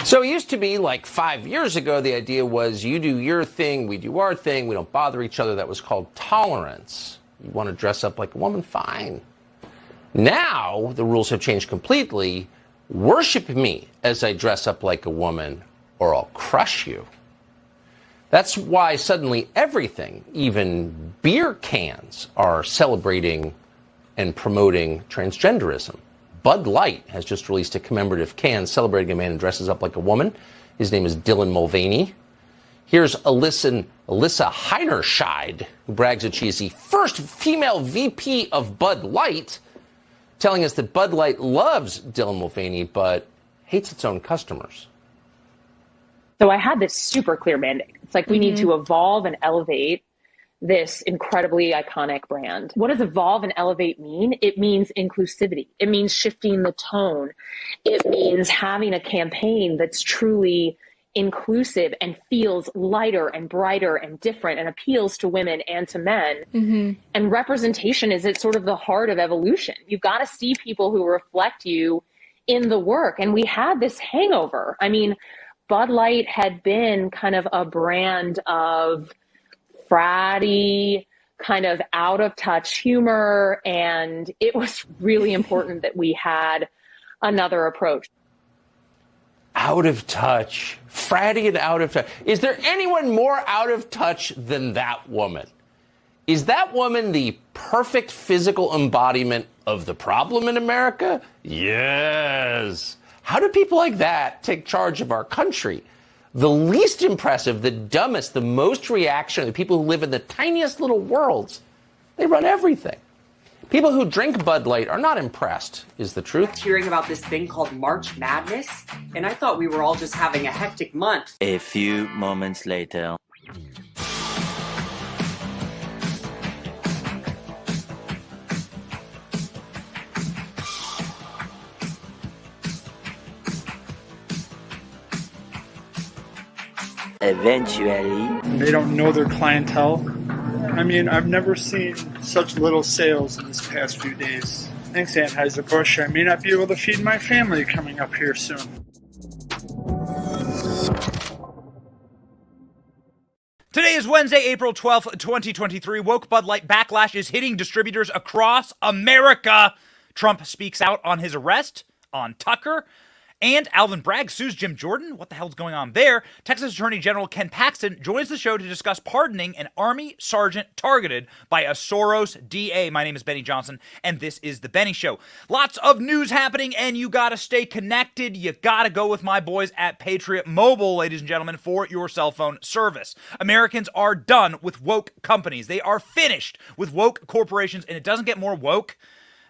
So it used to be like 5 years ago, the idea was you do your thing, we do our thing, we don't bother each other. That was called tolerance. You want to dress up like a woman? Fine. Now the rules have changed completely. Worship me as I dress up like a woman or I'll crush you. That's why suddenly everything, even beer cans, are celebrating and promoting transgenderism. Bud Light has just released a commemorative can celebrating a man who dresses up like a woman. His name is Dylan Mulvaney. Here's Alyssa Heinerscheid, who brags that she is the first female VP of Bud Light, telling us that Bud Light loves Dylan Mulvaney but hates its own customers. So I had this super clear mandate. It's like we need to evolve and elevate this incredibly iconic brand. What does evolve and elevate mean? It means inclusivity. It means shifting the tone. It means having a campaign that's truly inclusive and feels lighter and brighter and different and appeals to women and to men. And representation is at sort of the heart of evolution. You've got to see people who reflect you in the work. And we had this hangover. I mean, Bud Light had been kind of a brand of fratty, kind of out of touch humor. And it was really important that we had another approach. Out of touch, fratty and out of touch. Is there anyone more out of touch than that woman? Is that woman the perfect physical embodiment of the problem in America? Yes. How do people like that take charge of our country? The least impressive, the dumbest, the most reactionary, the people who live in the tiniest little worlds, they run everything. People who drink Bud Light are not impressed, is the truth. Hearing about this thing called March Madness, and I thought we were all just having a hectic month. A few moments later. Eventually. They don't know their clientele. I mean, I've never seen such little sales in this past few days. Thanks, Anheuser-Busch. I may not be able to feed my family coming up here soon. Today is Wednesday, April 12th, 2023. Woke Bud Light backlash is hitting distributors across America. Trump speaks out on his arrest on Tucker. And Alvin Bragg sues Jim Jordan. What the hell's going on there? Texas Attorney General Ken Paxton joins the show to discuss pardoning an Army sergeant targeted by a Soros DA. My name is Benny Johnson, and this is The Benny Show. Lots of news happening, and you got to stay connected. You got to go with my boys at Patriot Mobile, ladies and gentlemen, for your cell phone service. Americans are done with woke companies. They are finished with woke corporations, and it doesn't get more woke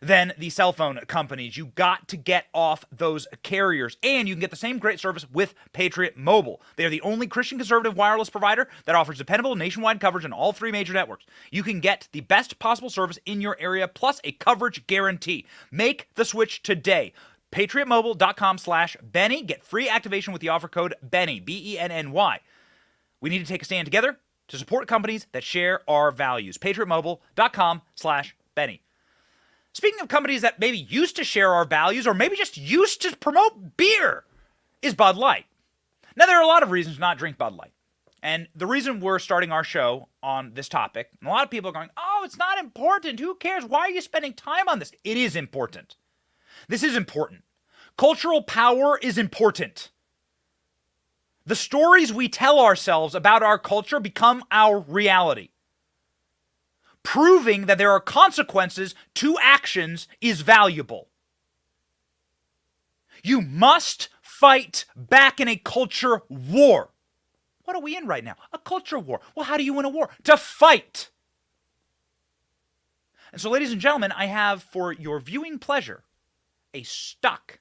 than the cell phone companies. You got to get off those carriers, and you can get the same great service with Patriot Mobile. They are the only Christian conservative wireless provider that offers dependable nationwide coverage on all three major networks. You can get the best possible service in your area, plus a coverage guarantee. Make the switch today. PatriotMobile.com/Benny. Get free activation with the offer code Benny, BENNY. We need to take a stand together to support companies that share our values. PatriotMobile.com/Benny. Speaking of companies that maybe used to share our values or maybe just used to promote beer is Bud Light. Now, there are a lot of reasons to not drink Bud Light. And the reason we're starting our show on this topic, and a lot of people are going, oh, it's not important. Who cares? Why are you spending time on this? It is important. This is important. Cultural power is important. The stories we tell ourselves about our culture become our reality. Proving that there are consequences to actions is valuable. You must fight back in a culture war. What are we in right now? A culture war. Well, how do you win a war? To fight. And so, ladies and gentlemen, I have for your viewing pleasure a stock.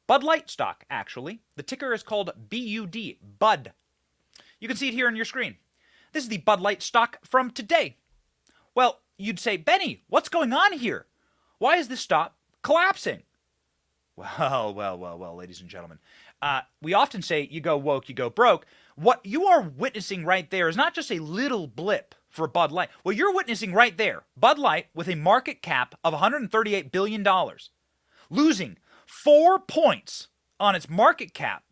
Bud Light stock, actually. The ticker is called BUD, Bud. You can see it here on your screen. This is the Bud Light stock from today. Well, you'd say, Benny, what's going on here? Why is this stock collapsing? Well, ladies and gentlemen. We often say you go woke, you go broke. What you are witnessing right there is not just a little blip for Bud Light. What you're witnessing right there, Bud Light with a market cap of $138 billion, losing 4 points on its market cap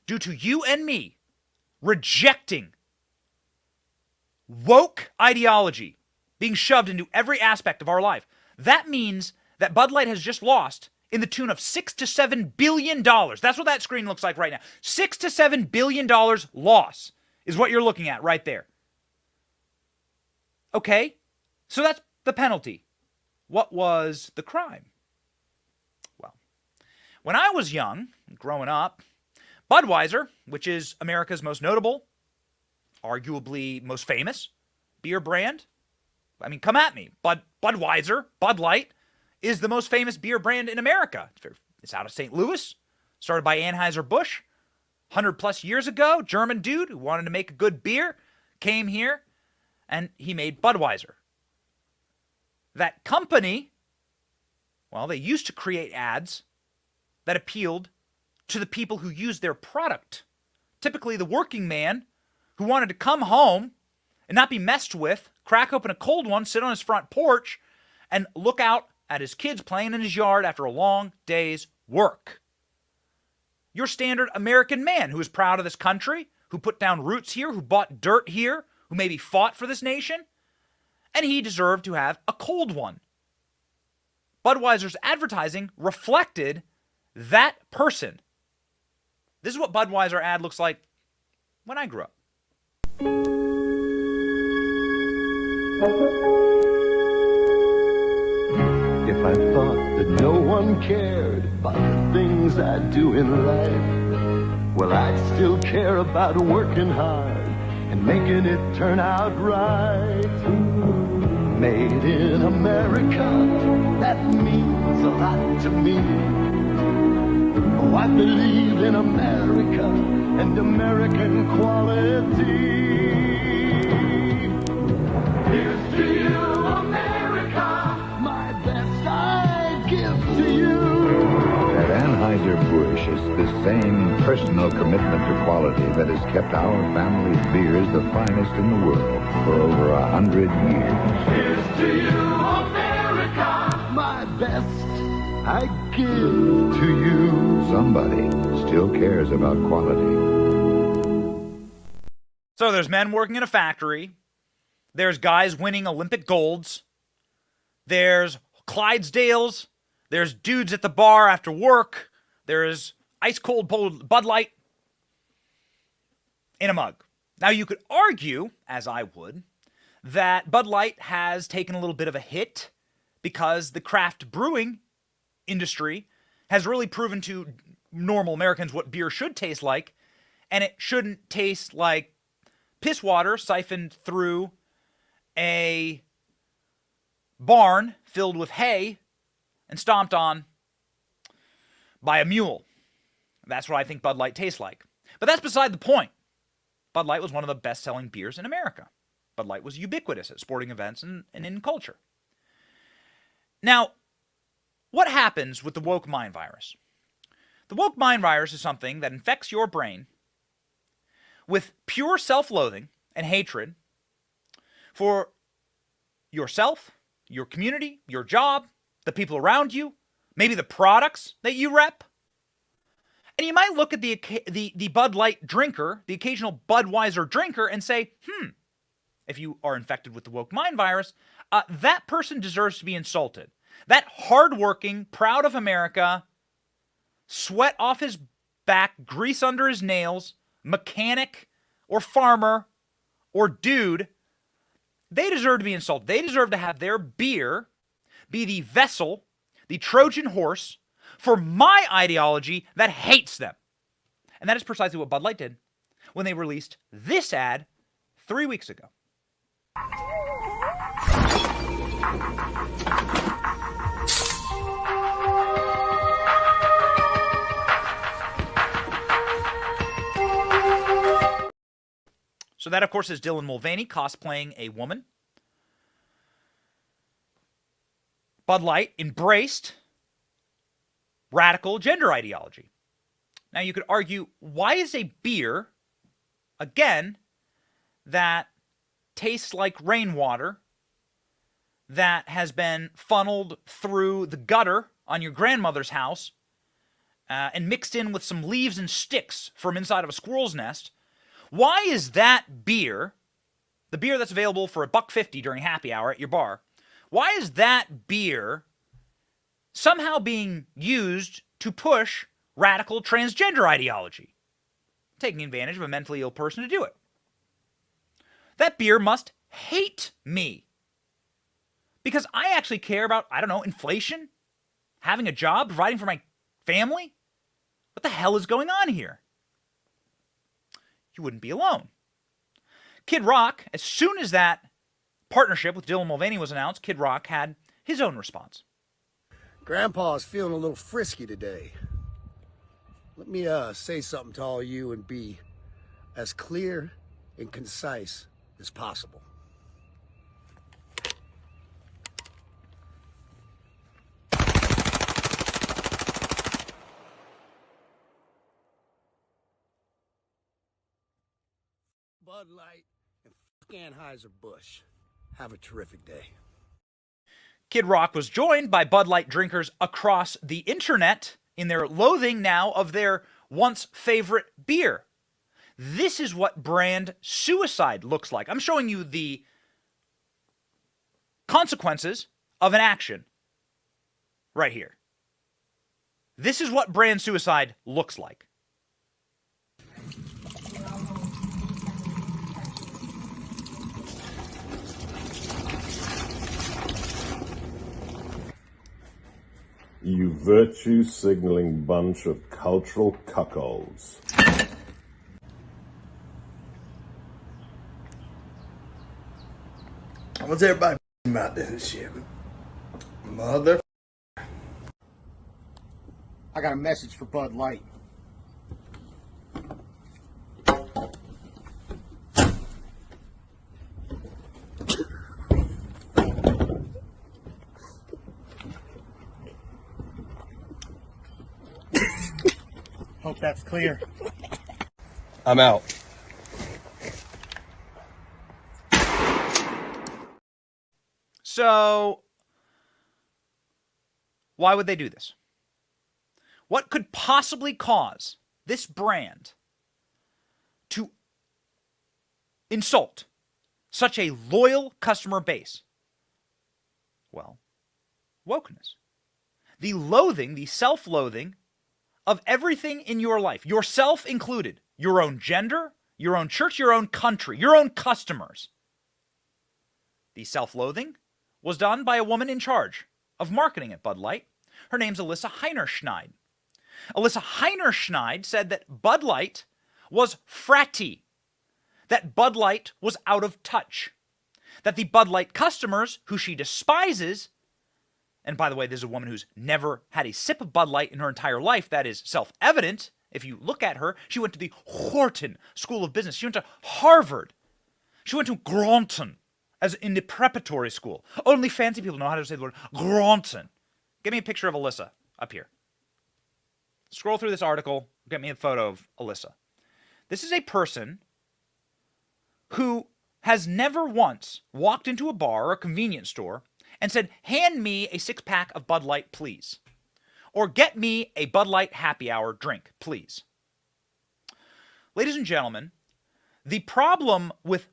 due to you and me rejecting woke ideology being shoved into every aspect of our life. That means that Bud Light has just lost in the tune of $6 to $7 billion. That's what that screen looks like right now. $6 to $7 billion loss is what you're looking at right there. Okay, so that's the penalty. What was the crime? Well, when I was young, growing up, Budweiser, which is America's most notable, arguably most famous beer brand, I mean, come at me. Budweiser, Bud Light, is the most famous beer brand in America. It's out of St. Louis, started by Anheuser-Busch 100 plus years ago. German dude who wanted to make a good beer came here and he made Budweiser. That company, well, they used to create ads that appealed to the people who used their product. Typically the working man who wanted to come home and not be messed with, crack open a cold one, sit on his front porch, and look out at his kids playing in his yard after a long day's work. Your standard American man who is proud of this country, who put down roots here, who bought dirt here, who maybe fought for this nation, and he deserved to have a cold one. Budweiser's advertising reflected that person. This is what Budweiser ad looks like when I grew up. If I thought that no one cared about the things I do in life, well, I'd still care about working hard and making it turn out right. Made in America, that means a lot to me. Oh, I believe in America and American quality. Here's to you, America, my best I give to you. At Anheuser-Busch, it's the same personal commitment to quality that has kept our family's beers the finest in the world for over 100 years. Here's to you, America, my best I give to you. Somebody still cares about quality. So there's men working in a factory. There's guys winning Olympic golds. There's Clydesdales. There's dudes at the bar after work. There's ice cold Bud Light in a mug. Now you could argue, as I would, that Bud Light has taken a little bit of a hit because the craft brewing industry has really proven to normal Americans what beer should taste like, and it shouldn't taste like piss water siphoned through a barn filled with hay and stomped on by a mule. That's what I think Bud Light tastes like. But that's beside the point. Bud Light was one of the best-selling beers in America. Bud Light was ubiquitous at sporting events and in culture. Now, what happens with the woke mind virus? The woke mind virus is something that infects your brain with pure self-loathing and hatred for yourself, your community, your job, the people around you, maybe the products that you rep. And you might look at the Bud Light drinker, the occasional Budweiser drinker, and say, if you are infected with the woke mind virus, that person deserves to be insulted. That hardworking, proud of America, sweat off his back, grease under his nails, mechanic or farmer or dude, they deserve to be insulted. They deserve to have their beer be the vessel, the Trojan horse, for my ideology that hates them. And that is precisely what Bud Light did when they released this ad 3 weeks ago. So that, of course, is Dylan Mulvaney cosplaying a woman. Bud Light embraced radical gender ideology. Now, you could argue, why is a beer, again, that tastes like rainwater, that has been funneled through the gutter on your grandmother's house and mixed in with some leaves and sticks from inside of a squirrel's nest, why is that beer, the beer that's available for $1.50 during happy hour at your bar, why is that beer somehow being used to push radical transgender ideology, taking advantage of a mentally ill person to do it? That beer must hate me. Because I actually care about, I don't know, inflation, having a job, providing for my family. What the hell is going on here? You wouldn't be alone. Kid Rock, as soon as that partnership with Dylan Mulvaney was announced, Kid Rock had his own response. Grandpa's feeling a little frisky today. Let me say something to all you and be as clear and concise as possible. Bud Light and Anheuser-Busch. Have a terrific day. Kid Rock was joined by Bud Light drinkers across the internet in their loathing now of their once favorite beer. This is what brand suicide looks like. I'm showing you the consequences of an action right here. This is what brand suicide looks like. You virtue-signaling bunch of cultural cuckolds. What's everybody about this shit? Mother. I got a message for Bud Light. Hope that's clear. I'm out. So, why would they do this? What could possibly cause this brand to insult such a loyal customer base? Well, wokeness. The loathing, the self-loathing of everything in your life, yourself included, your own gender, your own church, your own country, your own customers. The self-loathing was done by a woman in charge of marketing at Bud Light. Her name's Alyssa Heinerschneid. Alyssa Heinerschneid said that Bud Light was fratty, that Bud Light was out of touch, that the Bud Light customers, who she despises, and by the way, this is a woman who's never had a sip of Bud Light in her entire life. That is self-evident. If you look at her, she went to the Wharton School of Business. She went to Harvard. She went to Groton as in the preparatory school. Only fancy people know how to say the word Groton. Get me a picture of Alyssa up here. Scroll through this article. Get me a photo of Alyssa. This is a person who has never once walked into a bar or a convenience store and said, hand me a 6-pack of Bud Light, please. Or get me a Bud Light happy hour drink, please. Ladies and gentlemen, the problem with,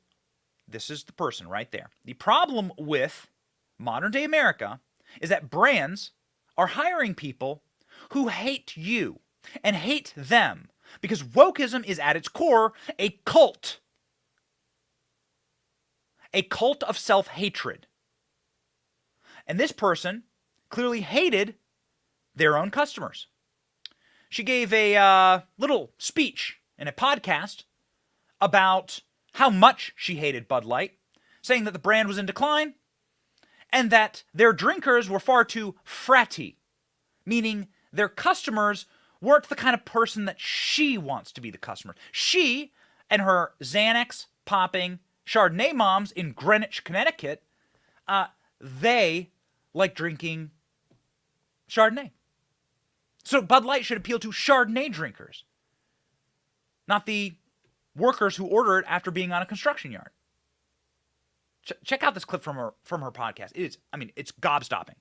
this is the person right there. The problem with modern day America is that brands are hiring people who hate you and hate them because wokeism is at its core a cult. A cult of self-hatred. And this person clearly hated their own customers. She gave a little speech in a podcast about how much she hated Bud Light, saying that the brand was in decline and that their drinkers were far too fratty, meaning their customers weren't the kind of person that she wants to be the customer. She and her Xanax popping Chardonnay moms in Greenwich, Connecticut, they like drinking Chardonnay. So Bud Light should appeal to Chardonnay drinkers, not the workers who order it after being on a construction yard. Check out this clip from her podcast. It's gobstopping.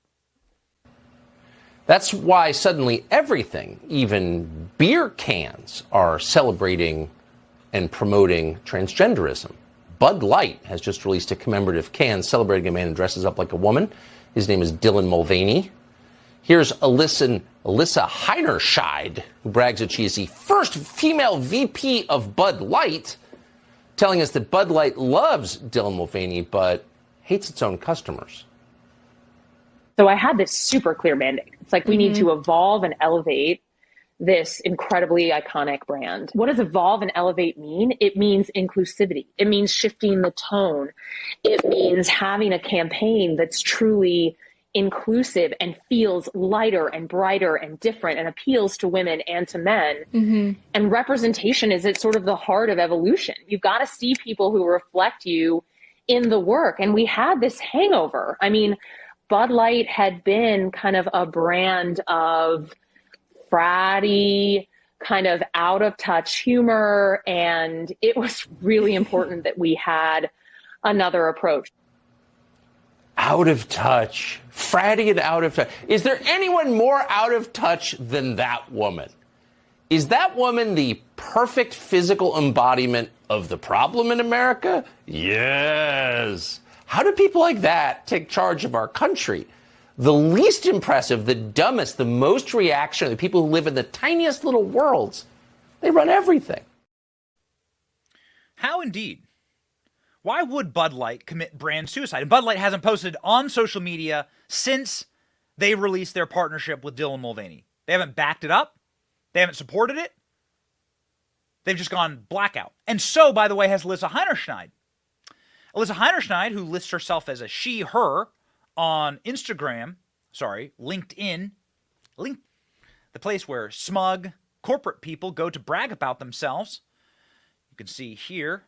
That's why suddenly everything, even beer cans, are celebrating and promoting transgenderism. Bud Light has just released a commemorative can celebrating a man who dresses up like a woman. His name is Dylan Mulvaney. Here's Alyssa Heinerscheid, who brags that she is the first female VP of Bud Light, telling us that Bud Light loves Dylan Mulvaney but hates its own customers. So I had this super clear mandate. It's like we need to evolve and elevate this incredibly iconic brand. What does evolve and elevate mean? It means inclusivity. It means shifting the tone. It means having a campaign that's truly inclusive and feels lighter and brighter and different and appeals to women and to men. And representation is at sort of the heart of evolution. You've got to see people who reflect you in the work. And we had this hangover. I mean, Bud Light had been kind of a brand of bratty, kind of out of touch humor. And it was really important that we had another approach. Out of touch, fratty and out of touch. Is there anyone more out of touch than that woman? Is that woman the perfect physical embodiment of the problem in America? Yes. How do people like that take charge of our country? The least impressive, the dumbest, the most reactionary, the people who live in the tiniest little worlds, they run everything. How indeed? Why would Bud Light commit brand suicide? And Bud Light hasn't posted on social media since they released their partnership with Dylan Mulvaney. They haven't backed it up. They haven't supported it. They've just gone blackout. And so, by the way, has Alyssa Heinerscheid. Alyssa Heinerscheid, who lists herself as a she, her on LinkedIn, the place where smug corporate people go to brag about themselves. You can see here,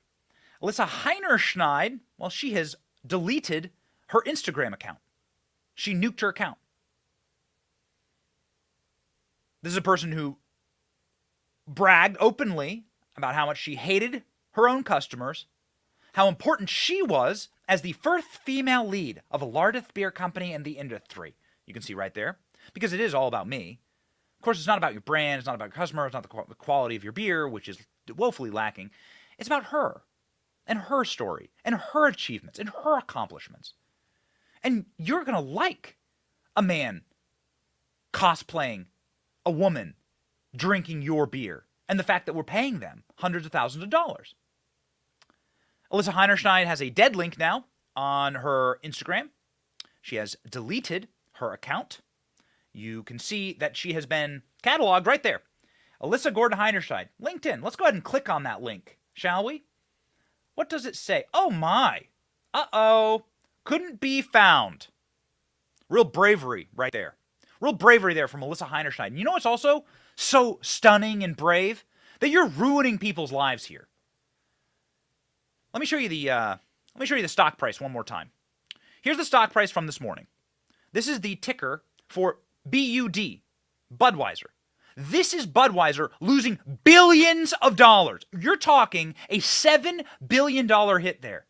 Alyssa Heinerscheid, well, she has deleted her Instagram account. She nuked her account. This is a person who bragged openly about how much she hated her own customers, how important she was as the first female lead of a largest beer company in the industry. You can see right there, because it is all about me. Of course, it's not about your brand, it's not about your customer, it's not the quality of your beer, which is woefully lacking. It's about her and her story and her achievements and her accomplishments. And you're going to like a man cosplaying a woman drinking your beer and the fact that we're paying them hundreds of thousands of dollars. Alyssa Heinerscheid has a dead link now on her Instagram. She has deleted her account. You can see that she has been cataloged right there. Alyssa Gordon Heinerscheid, LinkedIn. Let's go ahead and click on that link, shall we? What does it say? Oh my. Uh-oh. Couldn't be found. Real bravery right there. Real bravery there from Alyssa Heinerscheid. And you know what's also so stunning and brave? That you're ruining people's lives here. Let me show you the stock price one more time. Here's the stock price from this morning. This is the ticker for BUD, Budweiser. This is Budweiser losing billions of dollars. You're talking a $7 billion hit there.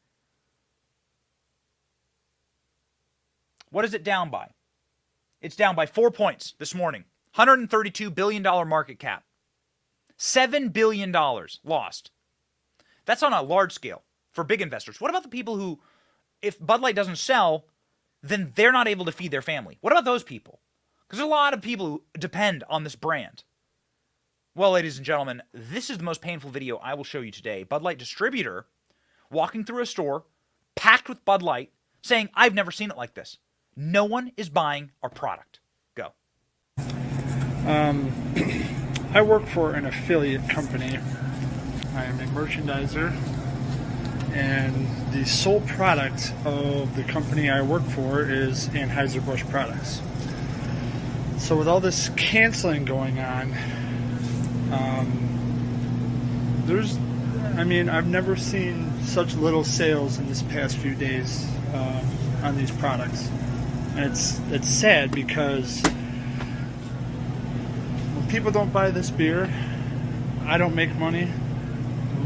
What is it down by? It's down by 4 points this morning. $132 billion market cap. $7 billion lost. That's on a large scale for big investors. What about the people who, if Bud Light doesn't sell, then they're not able to feed their family? What about those people? Because there's a lot of people who depend on this brand. Well, ladies and gentlemen, this is the most painful video I will show you today. Bud Light distributor walking through a store packed with Bud Light saying, I've never seen it like this. No one is buying our product. Go. I work for an affiliate company. I am a merchandiser, and the sole product of the company I work for is Anheuser-Busch products. So with all this canceling going on, I've never seen such little sales in this past few days on these products. And it's sad because when people don't buy this beer, I don't make money,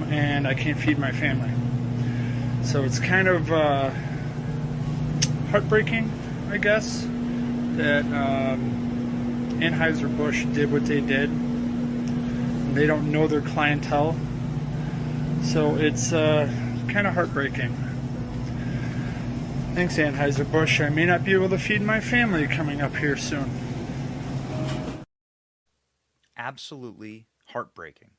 and I can't feed my family. So it's kind of heartbreaking, I guess, that Anheuser-Busch did what they did. They don't know their clientele. So it's kind of heartbreaking. Thanks, Anheuser-Busch. I may not be able to feed my family coming up here soon. Absolutely heartbreaking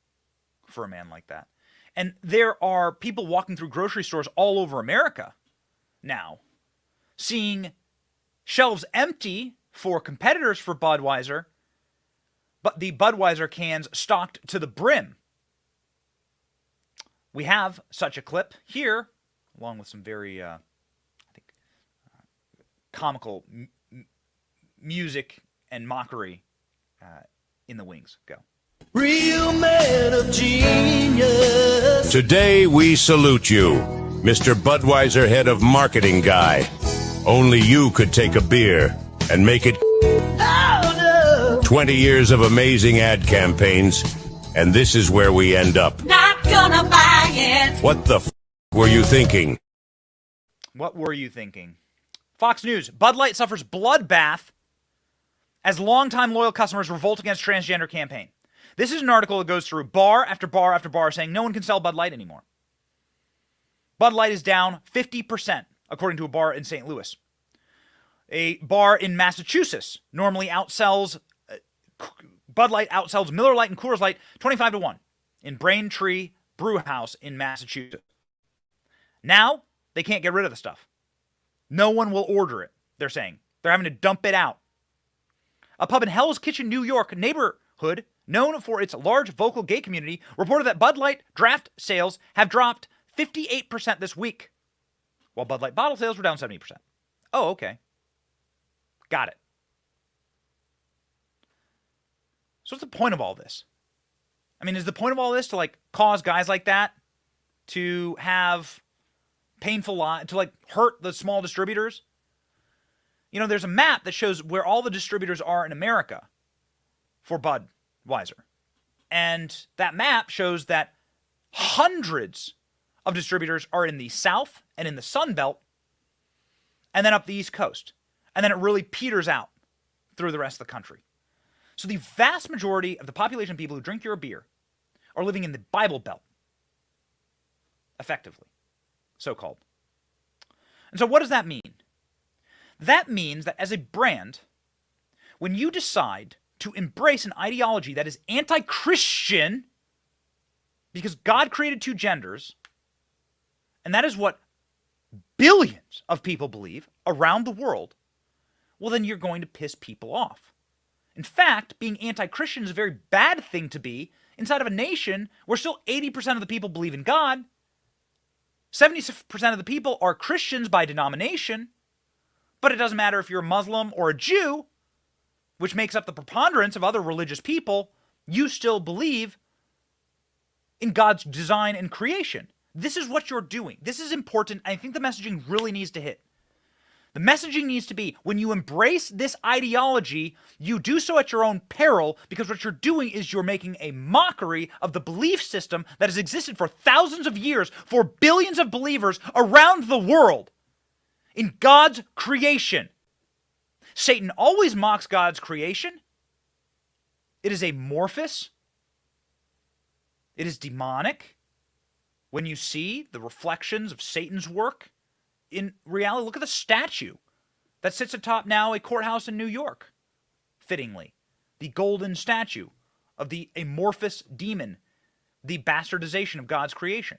for a man like that. And there are people walking through grocery stores all over America now, seeing shelves empty for competitors for Budweiser, but the Budweiser cans stocked to the brim. We have such a clip here, along with some very, comical music and mockery in the wings. Go. Real man of genius. Today we salute you, Mr. Budweiser head of marketing guy. Only you could take a beer and make it 20 years of amazing ad campaigns, and this is where we end up. Not gonna buy it. What the were you thinking? What were you thinking? Fox News, Bud Light suffers bloodbath as longtime loyal customers revolt against transgender campaign. This is an article that goes through bar after bar after bar saying no one can sell Bud Light anymore. Bud Light is down 50%, according to a bar in St. Louis. A bar in Massachusetts normally outsells, Bud Light outsells Miller Lite and Coors Light 25-1 in Braintree Brew House in Massachusetts. Now, they can't get rid of the stuff. No one will order it, they're saying. They're having to dump it out. A pub in Hell's Kitchen, New York neighborhood, known for its large vocal gay community, reported that Bud Light draft sales have dropped 58% this week, while Bud Light bottle sales were down 70%. Oh, okay. Got it. So what's the point of all this? I mean, is the point of all this to, like, cause guys like that to have painful to, like, hurt the small distributors? You know, there's a map that shows where all the distributors are in America for Budweiser. And that map shows that hundreds of distributors are in the South and in the Sun Belt, and then up the East Coast. And then it really peters out through the rest of the country. So the vast majority of the population of people who drink your beer are living in the Bible Belt, effectively, so-called. And so what does that mean? That means that as a brand, when you decide to embrace an ideology that is anti-Christian, because God created two genders, and that is what billions of people believe around the world, well, then you're going to piss people off. In fact, being anti-Christian is a very bad thing to be inside of a nation where still 80% of the people believe in God, 70% of the people are Christians by denomination, but it doesn't matter if you're a Muslim or a Jew, which makes up the preponderance of other religious people, you still believe in God's design and creation. This is what you're doing. This is important. I think the messaging really needs to hit. The messaging needs to be, when you embrace this ideology, you do so at your own peril, because what you're doing is you're making a mockery of the belief system that has existed for thousands of years for billions of believers around the world in God's creation. Satan always mocks God's creation. It is amorphous. It is demonic. When you see the reflections of Satan's work in reality, look at the statue that sits atop now a courthouse in New York, fittingly. The golden statue of the amorphous demon, the bastardization of God's creation.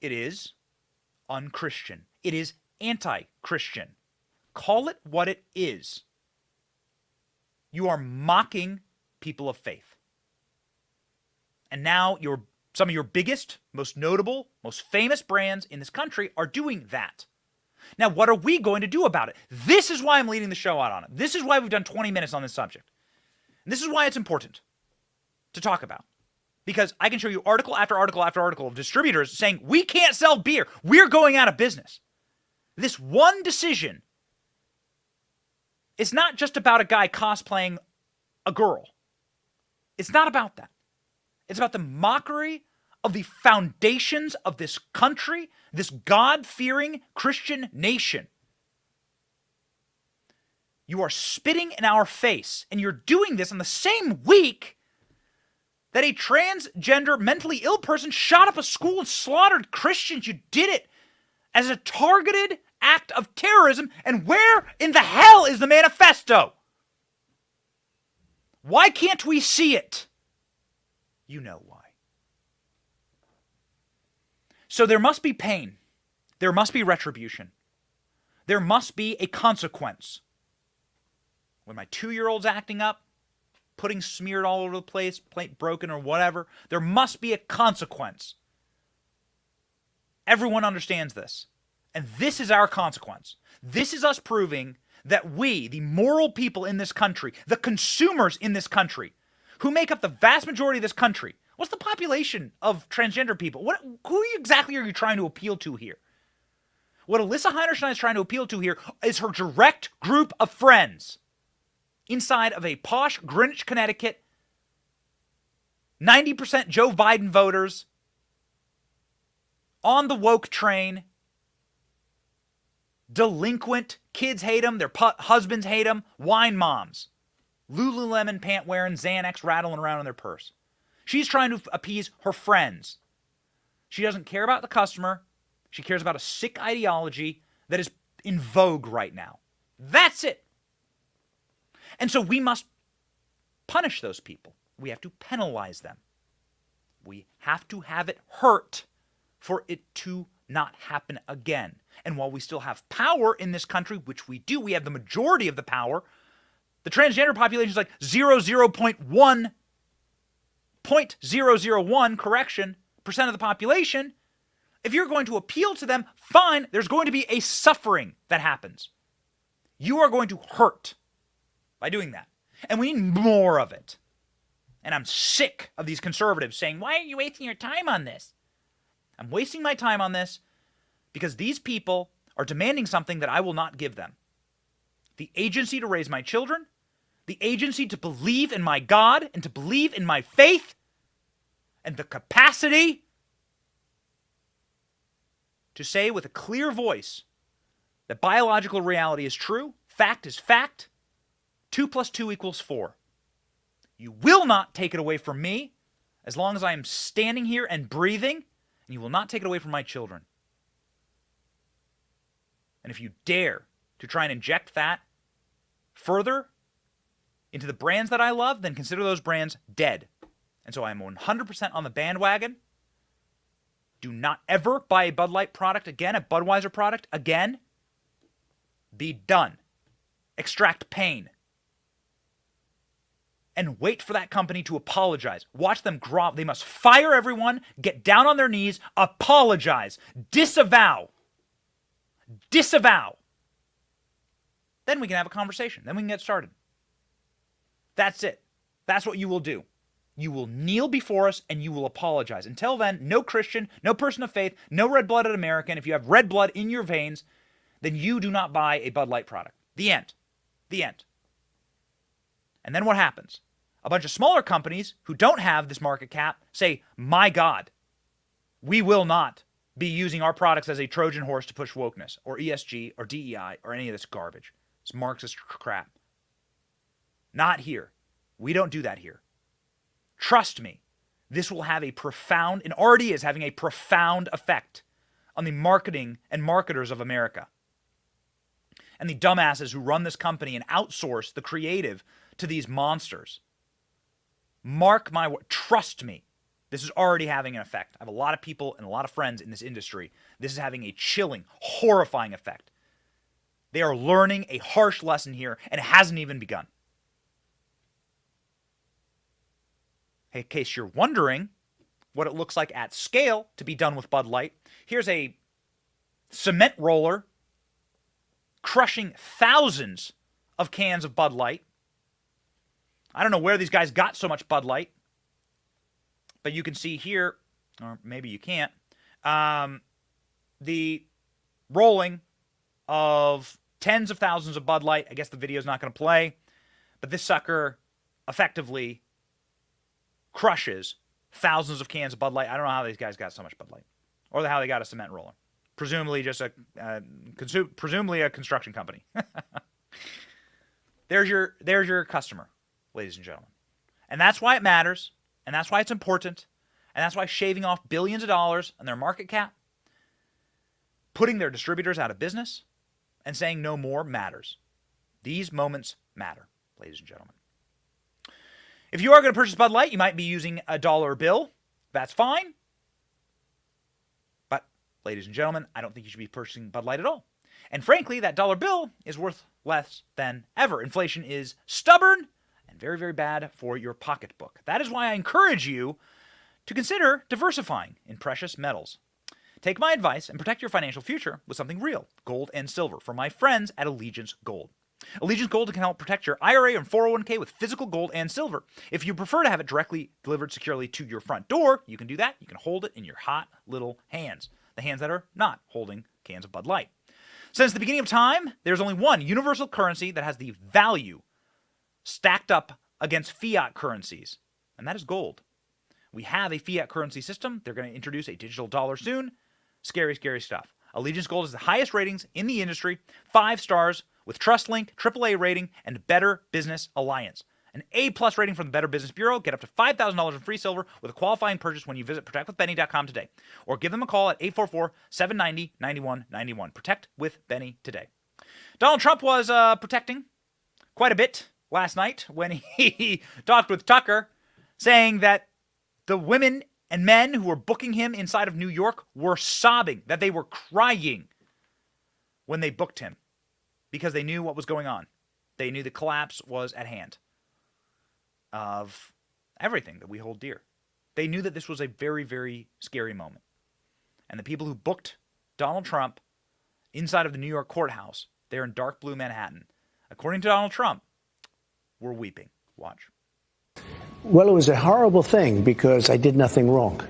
It is unchristian. It is anti-Christian. Call it what it is. You are mocking people of faith. And now some of your biggest, most notable, most famous brands in this country are doing that. Now, what are we going to do about it? This is why I'm leading the show out on it. This is why we've done 20 minutes on this subject. And this is why it's important to talk about. Because I can show you article after article after article of distributors saying, we can't sell beer. We're going out of business. This one decision is not just about a guy cosplaying a girl. It's not about that. It's about the mockery of the foundations of this country, this God-fearing Christian nation. You are spitting in our face, and you're doing this on the same week that a transgender, mentally ill person shot up a school and slaughtered Christians. You did it as a targeted act of terrorism, and where in the hell is the manifesto? Why can't we see it? You know why. So there must be pain. There must be retribution. There must be a consequence. When my 2-year-old's acting up, pudding smeared all over the place, plate broken or whatever, there must be a consequence. Everyone understands this. And this is our consequence. This is us proving that we, the moral people in this country, the consumers in this country, who make up the vast majority of this country, what's the population of transgender people? Who exactly are you trying to appeal to here? What Alyssa Heinerstein is trying to appeal to here is her direct group of friends inside of a posh Greenwich, Connecticut, 90% Joe Biden voters, on the woke train, delinquent, kids hate them, their husbands hate them, wine moms, Lululemon pant wearing, Xanax rattling around in their purse. She's trying to appease her friends. She doesn't care about the customer. She cares about a sick ideology that is in vogue right now. That's it. And so we must punish those people. We have to penalize them. We have to have it hurt for it to not happen again. And while we still have power in this country, which we do, we have the majority of the power. The transgender population is like 0.001 correction percent of the population. If you're going to appeal to them, fine, there's going to be a suffering that happens. You are going to hurt by doing that. And we need more of it. And I'm sick of these conservatives saying, why are you wasting your time on this? I'm wasting my time on this because these people are demanding something that I will not give them. The agency to raise my children, the agency to believe in my God and to believe in my faith, and the capacity to say with a clear voice that biological reality is true, fact is fact, 2 + 2 = 4. You will not take it away from me as long as I am standing here and breathing, and you will not take it away from my children. And if you dare to try and inject that further into the brands that I love, then consider those brands dead. And so I am 100% on the bandwagon. Do not ever buy a Bud Light product again, a Budweiser product again. Be done. Extract pain. And wait for that company to apologize. Watch them grovel. They must fire everyone, get down on their knees, apologize, disavow. Disavow. Then we can have a conversation. Then we can get started. That's it. That's what you will do. You will kneel before us and you will apologize. Until then, no Christian, no person of faith, no red-blooded American. If you have red blood in your veins, then you do not buy a Bud Light product. The end. The end. And then what happens? A bunch of smaller companies who don't have this market cap say, my God, we will not be using our products as a Trojan horse to push wokeness or ESG or DEI or any of this garbage. It's Marxist crap. Not here. We don't do that here. Trust me, this will have a profound, and already is having a profound effect on the marketing and marketers of America. And the dumbasses who run this company and outsource the creative to these monsters. Mark my word. Trust me. This is already having an effect. I have a lot of people and a lot of friends in this industry. This is having a chilling, horrifying effect. They are learning a harsh lesson here, and it hasn't even begun. In case you're wondering what it looks like at scale to be done with Bud Light, here's a cement roller crushing thousands of cans of Bud Light. I don't know where these guys got so much Bud Light, but you can see here, or maybe you can't, the rolling of tens of thousands of Bud Light. I guess the video's not going to play, but this sucker effectively crushes thousands of cans of Bud Light. I don't know how these guys got so much Bud Light, or how they got a cement roller. Presumably just presumably a construction company. There's your customer, ladies and gentlemen. And that's why it matters, and that's why it's important, and that's why shaving off billions of dollars on their market cap, putting their distributors out of business, and saying no more matters. These moments matter, ladies and gentlemen. If you are going to purchase Bud Light, you might be using a dollar bill. That's fine. But, ladies and gentlemen, I don't think you should be purchasing Bud Light at all. And frankly, that dollar bill is worth less than ever. Inflation is stubborn and very, very bad for your pocketbook. That is why I encourage you to consider diversifying in precious metals. Take my advice and protect your financial future with something real, gold and silver, from my friends at Allegiance Gold. Allegiance Gold can help protect your IRA and 401k with physical gold and silver. If you prefer to have it directly delivered securely to your front door, you can do that. You can hold it in your hot little hands, the hands that are not holding cans of Bud Light. Since the beginning of time, there's only one universal currency that has the value stacked up against fiat currencies, and that is gold. We have a fiat currency system. They're going to introduce a digital dollar soon. Scary, scary stuff. Allegiance Gold is the highest ratings in the industry, 5 stars, with TrustLink, AAA rating, and Better Business Alliance. An A-plus rating from the Better Business Bureau. Get up to $5,000 in free silver with a qualifying purchase when you visit protectwithbenny.com today. Or give them a call at 844-790-9191. Protect with Benny today. Donald Trump was protecting quite a bit last night when he talked with Tucker, saying that the women and men who were booking him inside of New York were sobbing, that they were crying when they booked him because they knew what was going on. They knew the collapse was at hand of everything that we hold dear. They knew that this was a very, very scary moment. And the people who booked Donald Trump inside of the New York courthouse, there in dark blue Manhattan, according to Donald Trump, were weeping. Watch. Well, it was a horrible thing because I did nothing wrong.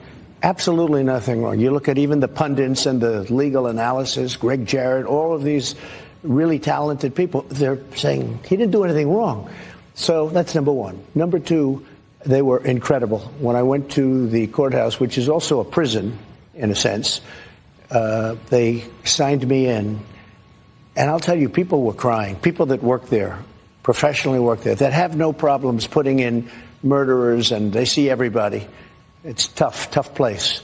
Absolutely nothing wrong. You look at even the pundits and the legal analysis, Greg Jarrett, all of these really talented people, they're saying he didn't do anything wrong. So that's number one. Number two, they were incredible. When I went to the courthouse, which is also a prison in a sense, they signed me in. And I'll tell you, people were crying. People that work there, professionally work there, that have no problems putting in murderers, and they see everybody. It's tough place.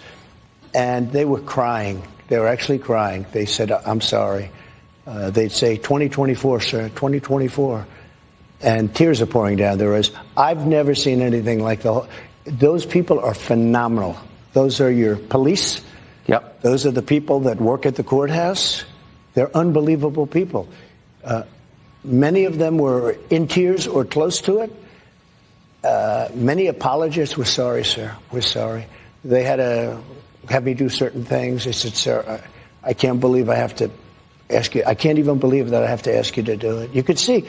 And they were crying. They were actually crying. They said, I'm sorry. They'd say, 2024, sir, 2024. And tears are pouring down their eyes. I've never seen anything like those people are phenomenal. Those are your police. Yep. Those are the people that work at the courthouse. They're unbelievable people. Many of them were in tears or close to it. Many apologists were sorry, sir. We're sorry. They had to have me do certain things. They said, sir, I can't believe I have to ask you. I can't even believe that I have to ask you to do it. You could see.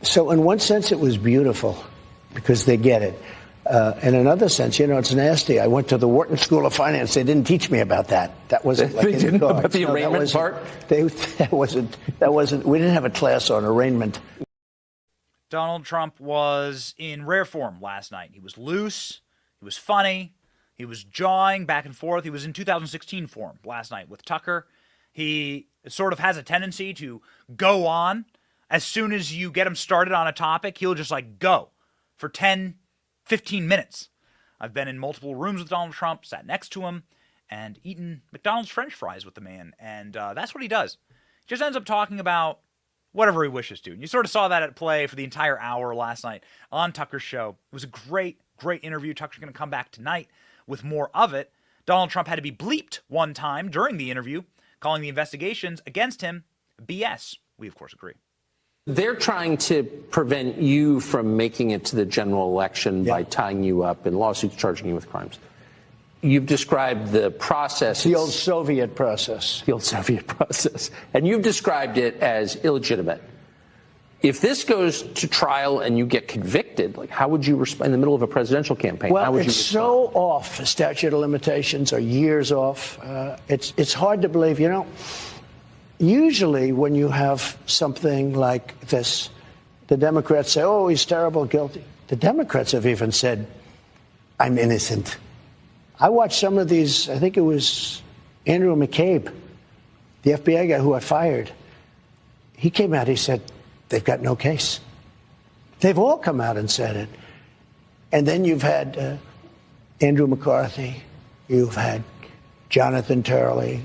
So in one sense, it was beautiful because they get it. In another sense, it's nasty. I went to the Wharton School of Finance. They didn't teach me about that. That wasn't like they didn't know about the arraignment part? That wasn't. We didn't have a class on arraignment. Donald Trump was in rare form last night. He was loose. He was funny. He was jawing back and forth. He was in 2016 form last night with Tucker. He sort of has a tendency to go on. As soon as you get him started on a topic, he'll just go for 10, 15 minutes. I've been in multiple rooms with Donald Trump, sat next to him, and eaten McDonald's French fries with the man. And that's what he does. He just ends up talking about whatever he wishes to. And you sort of saw that at play for the entire hour last night on Tucker's show. It was a great, great interview. Tucker's going to come back tonight with more of it. Donald Trump had to be bleeped one time during the interview, calling the investigations against him BS. We, of course, agree. They're trying to prevent you from making it to the general election by tying you up in lawsuits, charging you with crimes. You've described the process. The old Soviet process. The old Soviet process. And you've described it as illegitimate. If this goes to trial and you get convicted, how would you respond in the middle of a presidential campaign? Well, how would it's so off. Statute of limitations are years off. It's hard to believe. Usually when you have something like this, the Democrats say, oh, he's terrible, guilty. The Democrats have even said, I'm innocent. I watched some of these, I think it was Andrew McCabe, the FBI guy who I fired. He came out, he said, they've got no case. They've all come out and said it. And then you've had Andrew McCarthy, you've had Jonathan Turley,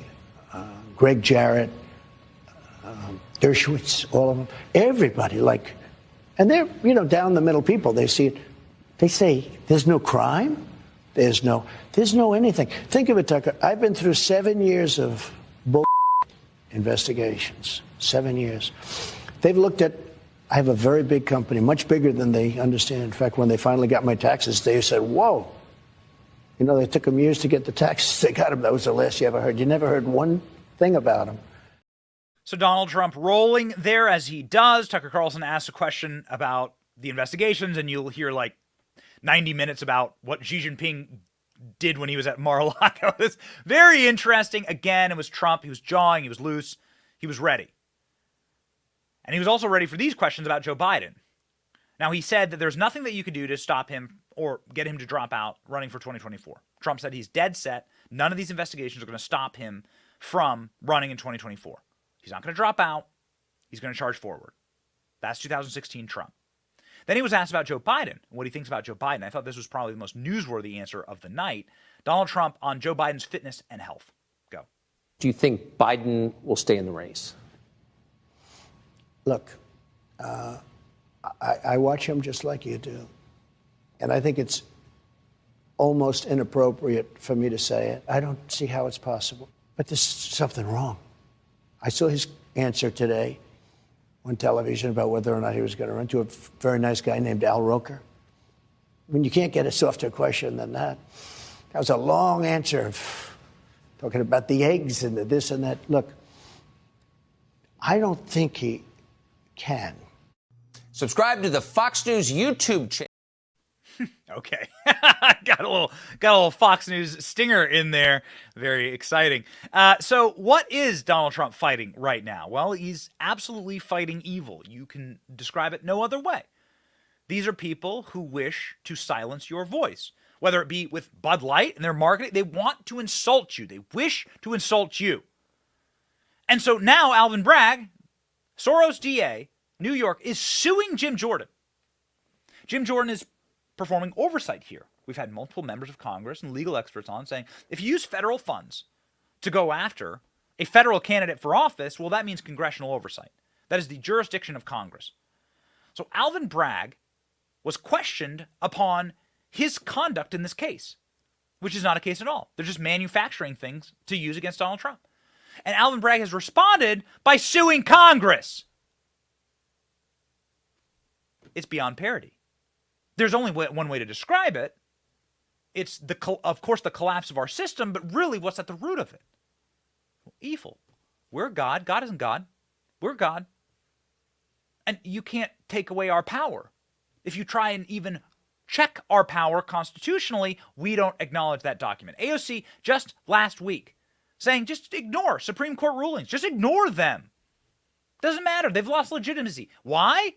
Greg Jarrett, Dershowitz, all of them, everybody, and they're, down the middle people. They see it. They say there's no crime. There's no anything. Think of it, Tucker. I've been through 7 years of bull investigations. 7 years. They've looked at, I have a very big company, much bigger than they understand. In fact, when they finally got my taxes, they said, whoa. They took them years to get the taxes. They got them. That was the last you ever heard. You never heard one thing about them. So Donald Trump rolling there as he does. Tucker Carlson asks a question about the investigations, and you'll hear 90 minutes about what Xi Jinping did when he was at Mar-a-Lago. It's very interesting. Again, it was Trump. He was jawing. He was loose. He was ready. And he was also ready for these questions about Joe Biden. Now, he said that there's nothing that you could do to stop him or get him to drop out running for 2024. Trump said he's dead set. None of these investigations are going to stop him from running in 2024. He's not going to drop out. He's going to charge forward. That's 2016 Trump. Then he was asked about Joe Biden, what he thinks about Joe Biden. I thought this was probably the most newsworthy answer of the night. Donald Trump on Joe Biden's fitness and health. Go. Do you think Biden will stay in the race? Look, I watch him just like you do. And I think it's almost inappropriate for me to say it. I don't see how it's possible. But there's something wrong. I saw his answer today on television about whether or not he was going to run to a very nice guy named Al Roker. I mean, you can't get a softer question than that. That was a long answer talking about the eggs and the this and that. Look, I don't think he can. Subscribe to the Fox News YouTube channel. Okay. got a little Fox News stinger in there. Very exciting. So what is Donald Trump fighting right now? Well, he's absolutely fighting evil. You can describe it no other way. These are people who wish to silence your voice, whether it be with Bud Light and their marketing. They want to insult you. They wish to insult you. And so now Alvin Bragg, Soros DA, New York, is suing Jim Jordan. Jim Jordan is performing oversight here. We've had multiple members of Congress and legal experts on saying, if you use federal funds to go after a federal candidate for office, well, that means congressional oversight. That is the jurisdiction of Congress. So Alvin Bragg was questioned upon his conduct in this case, which is not a case at all. They're just manufacturing things to use against Donald Trump. And Alvin Bragg has responded by suing Congress. It's beyond parody. There's only one way to describe it. It's, of course, the collapse of our system, but really what's at the root of it? Evil. We're God. God isn't God. We're God. And you can't take away our power. If you try and even check our power constitutionally, we don't acknowledge that document. AOC just last week saying just ignore Supreme Court rulings. Just ignore them. Doesn't matter. They've lost legitimacy. Why?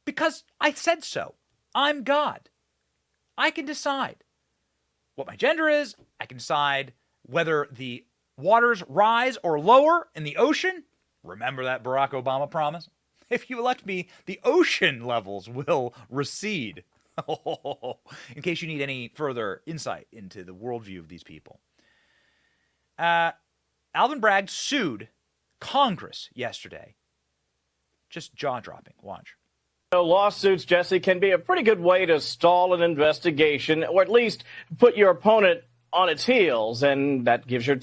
Because I said so. I'm God. I can decide what my gender is. I can decide whether the waters rise or lower in the ocean. Remember that Barack Obama promise? If you elect me, the ocean levels will recede. In case you need any further insight into the worldview of these people. Alvin Bragg sued Congress yesterday. Just jaw-dropping. Watch. Lawsuits, Jesse, can be a pretty good way to stall an investigation, or at least put your opponent on its heels, and that gives your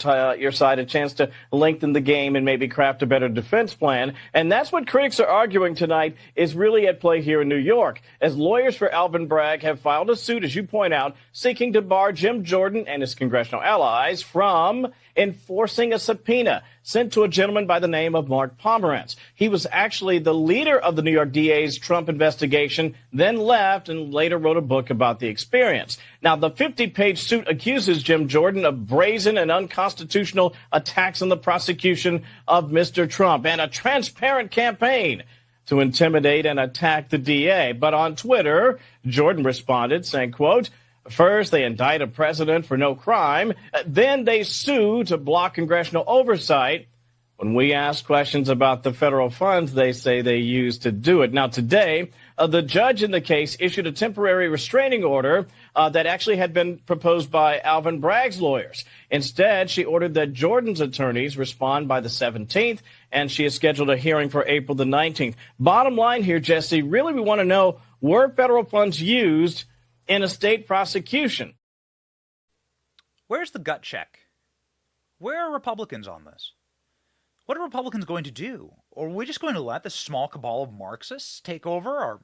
side a chance to lengthen the game and maybe craft a better defense plan. And that's what critics are arguing tonight is really at play here in New York, as lawyers for Alvin Bragg have filed a suit, as you point out, seeking to bar Jim Jordan and his congressional allies from enforcing a subpoena sent to a gentleman by the name of Mark Pomerantz. He was actually the leader of the New York DA's Trump investigation, then left and later wrote a book about the experience. Now, the 50-page suit accuses Jim Jordan of brazen and unconstitutional attacks on the prosecution of Mr. Trump and a transparent campaign to intimidate and attack the DA. But on Twitter, Jordan responded saying, quote, first, they indict a president for no crime. Then they sue to block congressional oversight. When we ask questions about the federal funds they say they use to do it. Now, today, The judge in the case issued a temporary restraining order that actually had been proposed by Alvin Bragg's lawyers. Instead, she ordered that Jordan's attorneys respond by the 17th, and she has scheduled a hearing for April the 19th. Bottom line here, Jesse, really we want to know, were federal funds used in a state prosecution? Where's the gut check? Where are Republicans on this? What are Republicans going to do? Or are we just going to let this small cabal of Marxists take over our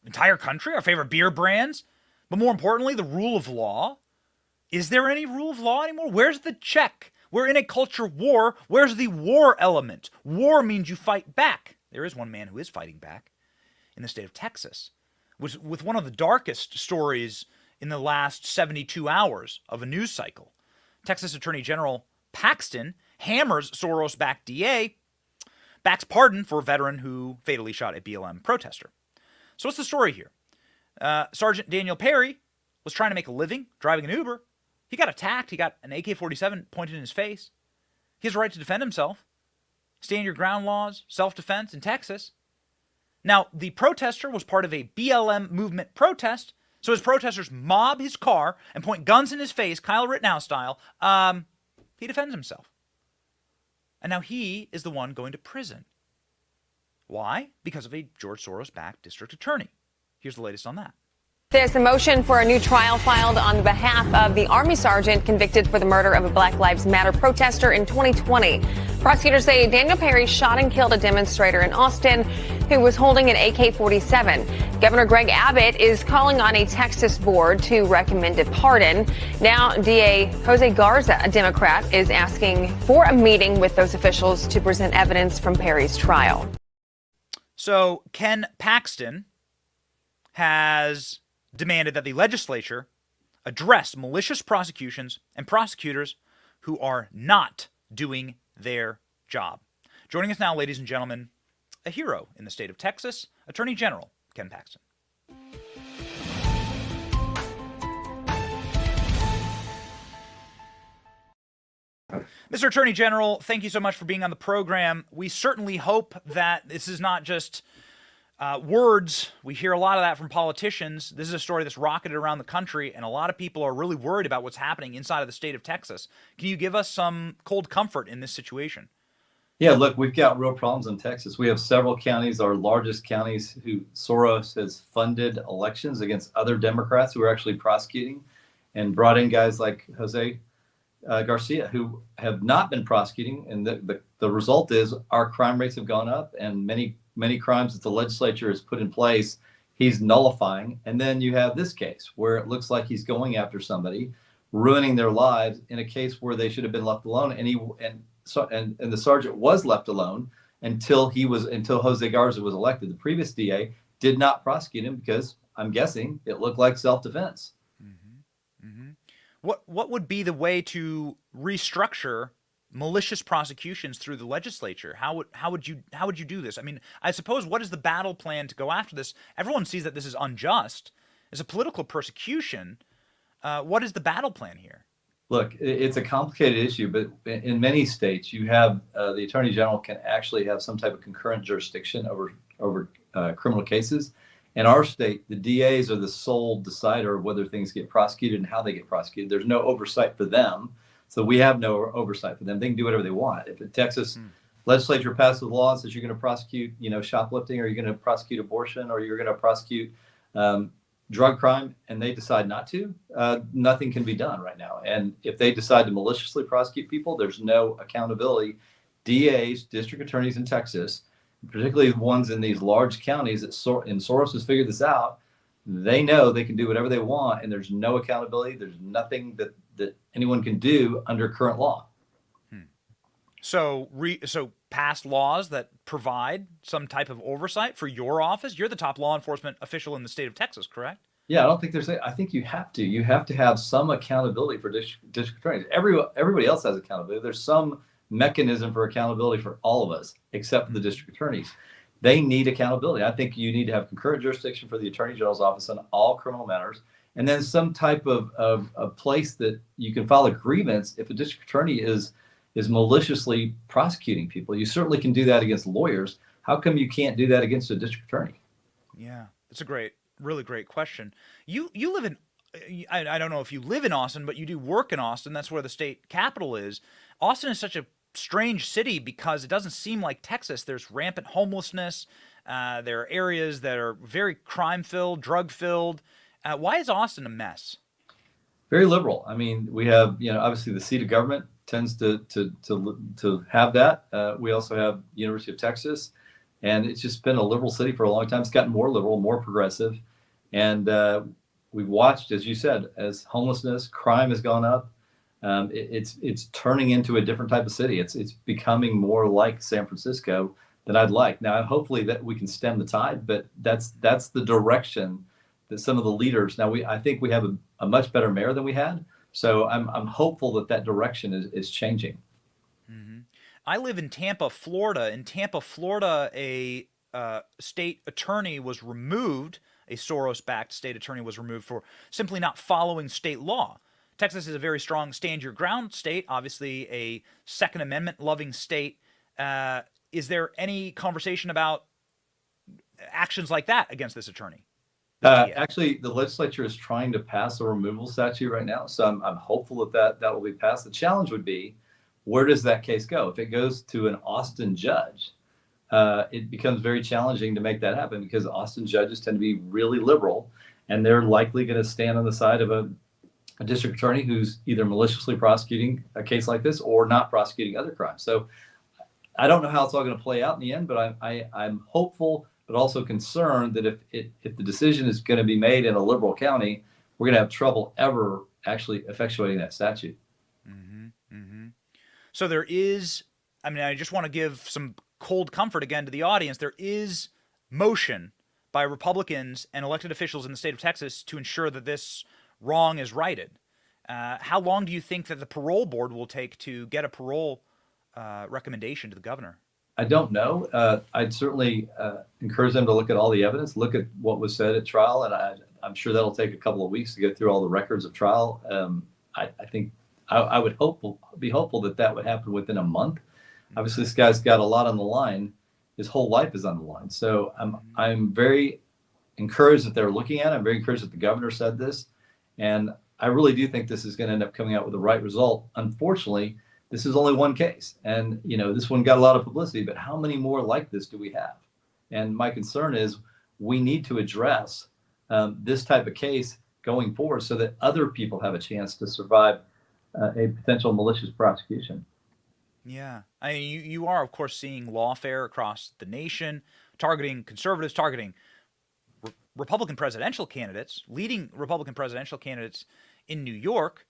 entire country, our favorite beer brands? But more importantly, the rule of law? Is there any rule of law anymore? Where's the check? We're in a culture war. Where's the war element? War means you fight back. There is one man who is fighting back in the state of Texas, with one of the darkest stories in the last 72 hours of a news cycle. Texas Attorney General Paxton hammers Soros-backed DA, backs pardon for a veteran who fatally shot a BLM protester. So what's the story here? Sergeant Daniel Perry was trying to make a living driving an Uber. He got attacked. He got an AK-47 pointed in his face. He has a right to defend himself. Stand your ground laws, self-defense in Texas. Now, the protester was part of a BLM movement protest, so as protesters mob his car and point guns in his face, Kyle Rittenhouse style, he defends himself. And now he is the one going to prison. Why? Because of a George Soros-backed district attorney. Here's the latest on that. There's a motion for a new trial filed on behalf of the Army sergeant convicted for the murder of a Black Lives Matter protester in 2020. Prosecutors say Daniel Perry shot and killed a demonstrator in Austin who was holding an AK-47. Governor Greg Abbott is calling on a Texas board to recommend a pardon. Now, DA Jose Garza, a Democrat, is asking for a meeting with those officials to present evidence from Perry's trial. So Ken Paxton has demanded that the legislature address malicious prosecutions and prosecutors who are not doing their job. Joining us now, ladies and gentlemen, a hero in the state of Texas, Attorney General Ken Paxton. Mr. Attorney General, thank you so much for being on the program. We certainly hope that this is not just words. We hear a lot of that from politicians. This is a story that's rocketed around the country, and a lot of people are really worried about what's happening inside of the state of Texas. Can you give us some cold comfort in this situation? Yeah, look, we've got real problems in Texas. We have several counties, our largest counties, who Soros has funded elections against other Democrats who are actually prosecuting, and brought in guys like Jose Garcia who have not been prosecuting. And the result is our crime rates have gone up, and many crimes that the legislature has put in place, he's nullifying. And then you have this case where it looks like he's going after somebody, ruining their lives in a case where they should have been left alone. And the sergeant was left alone until Jose Garza was elected. The previous DA did not prosecute him because, I'm guessing, it looked like self-defense. Mm-hmm. Mm-hmm. What would be the way to restructure malicious prosecutions through the legislature? How would you do this? I mean, I suppose, what is the battle plan to go after this? Everyone sees that this is unjust. It's a political persecution. What is the battle plan here? Look, it's a complicated issue, but in many states, you have the attorney general can actually have some type of concurrent jurisdiction over criminal cases. In our state, the DAs are the sole decider of whether things get prosecuted and how they get prosecuted. There's no oversight for them. So we have no oversight for them. They can do whatever they want. If the Texas legislature passes a law that says you're going to prosecute, shoplifting, or you're going to prosecute abortion, or you're going to prosecute drug crime, and they decide not to, nothing can be done right now. And if they decide to maliciously prosecute people, there's no accountability. DAs, district attorneys in Texas, particularly the ones in these large counties, and Soros has figured this out, they know they can do whatever they want, and there's no accountability. There's nothing that anyone can do under current law. So pass laws that provide some type of oversight for your office. You're the top law enforcement official in the state of Texas, correct? Yeah, I don't think I think you have to. You have to have some accountability for district attorneys. Everybody else has accountability. There's some mechanism for accountability for all of us, except for the district attorneys. They need accountability. I think you need to have concurrent jurisdiction for the Attorney General's office on all criminal matters, and then some type of place that you can file a grievance if a district attorney is maliciously prosecuting people. You certainly can do that against lawyers. How come you can't do that against a district attorney? Yeah, that's a really great question. You live in, I don't know if you live in Austin, but you do work in Austin. That's where the state capital is. Austin is such a strange city because it doesn't seem like Texas. There's rampant homelessness. There are areas that are very crime-filled, drug-filled. Why is Austin a mess? Very liberal. I mean, we have, obviously the seat of government tends to have that. We also have University of Texas, and it's just been a liberal city for a long time. It's gotten more liberal, more progressive, and we've watched, as you said, as homelessness, crime has gone up. It's turning into a different type of city. It's becoming more like San Francisco than I'd like. Now, hopefully that we can stem the tide, but that's the direction that some of the leaders. Now, I think we have a much better mayor than we had, so I'm hopeful that direction is changing. Mm-hmm. I live in Tampa, Florida. In Tampa, Florida, a state attorney was removed. A Soros-backed state attorney was removed for simply not following state law. Texas is a very strong stand-your-ground state, obviously a Second Amendment-loving state. Is there any conversation about actions like that against this attorney? Actually, the legislature is trying to pass a removal statute right now, so I'm hopeful that will be passed. The challenge would be, where does that case go? If it goes to an Austin judge, it becomes very challenging to make that happen because Austin judges tend to be really liberal, and they're likely going to stand on the side of a district attorney who's either maliciously prosecuting a case like this or not prosecuting other crimes. So I don't know how it's all going to play out in the end, but I'm hopeful, but also concerned that if the decision is going to be made in a liberal county, we're going to have trouble ever actually effectuating that statute. Mm-hmm. Mm-hmm. So there is, I just want to give some cold comfort again to the audience. There is motion by Republicans and elected officials in the state of Texas to ensure that this wrong is righted. How long do you think that the parole board will take to get a parole recommendation to the governor? I don't know. I'd certainly encourage them to look at all the evidence, look at what was said at trial, and I'm sure that'll take a couple of weeks to get through all the records of trial. I think I would be hopeful that would happen within a month. Obviously, this guy's got a lot on the line. His whole life is on the line. So I'm very encouraged that they're looking at it. I'm very encouraged that the governor said this. And I really do think this is going to end up coming out with the right result. Unfortunately, this is only one case. And, this one got a lot of publicity, but how many more like this do we have? And my concern is we need to address this type of case going forward so that other people have a chance to survive a potential malicious prosecution. Yeah. You are, of course, seeing lawfare across the nation, targeting conservatives, targeting Republican presidential candidates, leading Republican presidential candidates in New York.